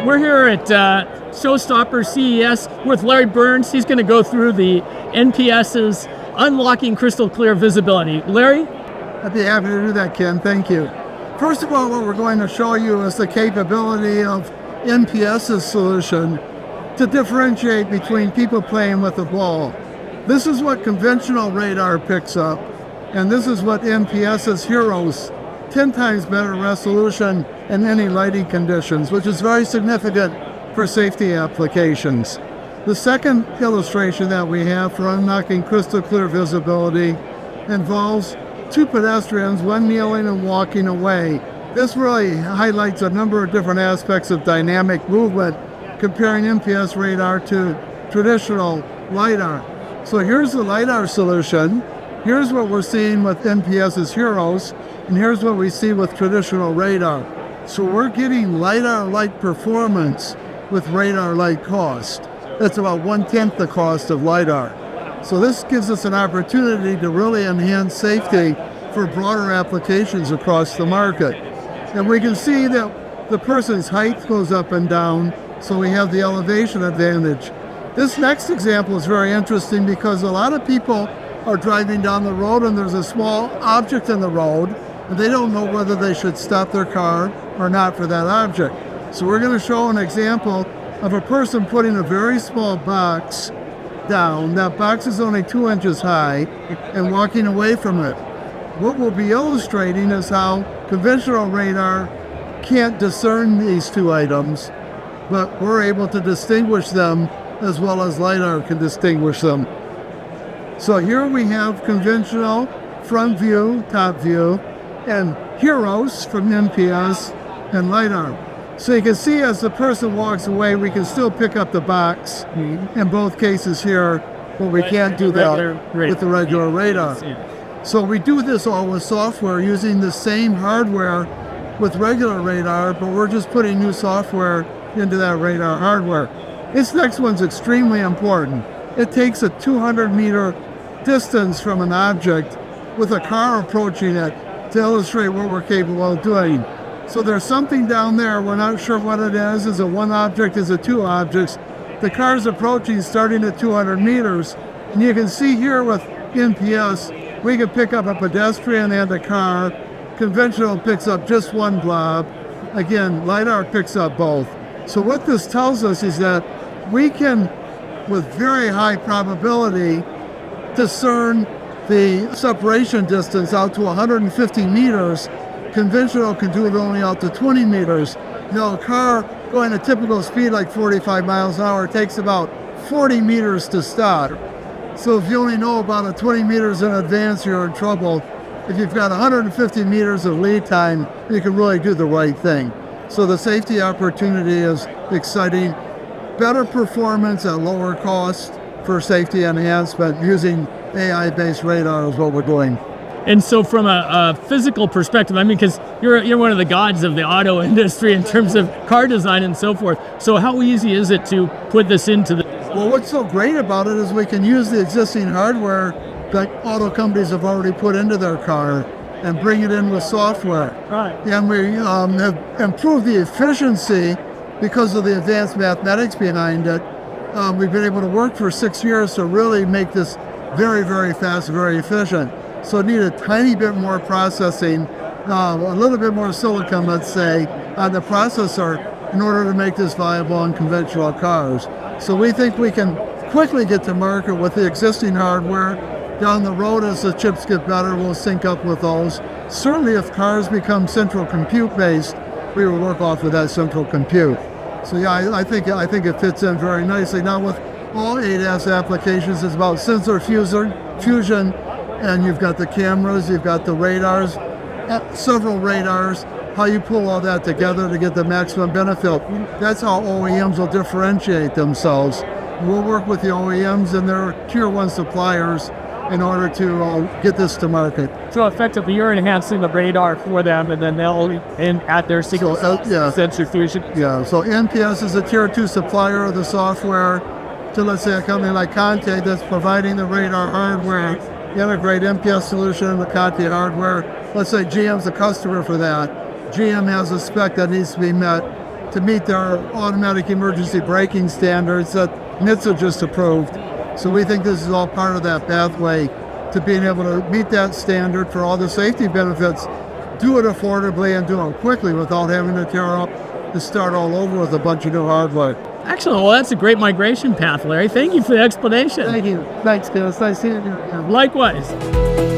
We're here at Showstopper CES with Larry Burns. He's going to go through the NPS's Unlocking Crystal Clear Visibility. Larry? I'd be happy to do that, Ken. Thank you. First of all, what we're going to show you is the capability of NPS's solution to differentiate between people playing with a ball. This is what conventional radar picks up, and this is what NPS's HROS, 10 times better resolution in any lighting conditions, which is very significant for safety applications. The second illustration that we have for unlocking crystal clear visibility involves two pedestrians, one kneeling and walking away. This really highlights a number of different aspects of dynamic movement, comparing NPS radar to traditional LiDAR. So here's the LiDAR solution. Here's what we're seeing with NPS's HROS, and here's what we see with traditional radar. So we're getting LiDAR-like performance with radar-like cost. That's about 1/10 the cost of LiDAR. So this gives us an opportunity to really enhance safety for broader applications across the market. And we can see that the person's height goes up and down, so we have the elevation advantage. This next example is very interesting because a lot of people are driving down the road and there's a small object in the road and they don't know whether they should stop their car or not for that object. So we're going to show an example of a person putting a very small box down. That box is only 2 inches high and walking away from it. What we'll be illustrating is how conventional radar can't discern these two items, but we're able to distinguish them as well as LiDAR can distinguish them. So here we have conventional front view, top view, and HROS from NPS and LiDAR. So you can see as the person walks away, we can still pick up the box in both cases here, but we can't do that with the regular radar. So we do this all with software using the same hardware with regular radar, but we're just putting new software into that radar hardware. This next one's extremely important. It takes a 200-meter distance from an object with a car approaching it to illustrate what we're capable of doing. So there's something down there, we're not sure what it is. Is it one object, is it two objects? The car's approaching starting at 200 meters. And you can see here with NPS, we can pick up a pedestrian and a car. Conventional picks up just one blob. Again, LiDAR picks up both. So what this tells us is that we can, with very high probability, discern the separation distance out to 150 meters. Conventional can do it only out to 20 meters. Now, a car going a typical speed like 45 miles an hour takes about 40 meters to stop. So if you only know about it 20 meters in advance, you're in trouble. If you've got 150 meters of lead time, you can really do the right thing. So the safety opportunity is exciting. Better performance at lower cost for safety enhancement using AI-based radar is what we're doing. And so from a physical perspective, I mean, because you're one of the gods of the auto industry in terms of car design and so forth. So how easy is it to put this into the... Well, what's so great about it is we can use the existing hardware that auto companies have already put into their car and bring it in with software. Right. And we have improved the efficiency because of the advanced mathematics behind it. We've been able to work for 6 years to really make this very, very fast, very efficient. So it needed a tiny bit more processing, a little bit more silicon, let's say, on the processor in order to make this viable in conventional cars. So we think we can quickly get to market with the existing hardware. Down the road, as the chips get better, we'll sync up with those. Certainly if cars become central compute based, we will work off of that central compute. So yeah, I think it fits in very nicely. Now with all ADAS applications, it's about sensor fusion, and you've got the cameras, you've got the radars, several radars, how you pull all that together to get the maximum benefit. That's how OEMs will differentiate themselves. We'll work with the OEMs and their tier 1 suppliers in order to get this to market. So effectively, you're enhancing the radar for them, and then they'll add their signal sensor fusion. Yeah, so NPS is a tier 2 supplier of the software to, let's say, a company like Conte that's providing the radar hardware, integrate NPS solution in the Conte hardware. Let's say GM's the customer for that. GM has a spec that needs to be met. to meet our automatic emergency braking standards that NHTSA just approved. So we think this is all part of that pathway to being able to meet that standard for all the safety benefits, do it affordably and do it quickly without having to tear up to start all over with a bunch of new hardware. Excellent. Well, that's a great migration path, Larry. Thank you for the explanation. Thank you. Thanks, Ken. It's nice seeing you again. Likewise.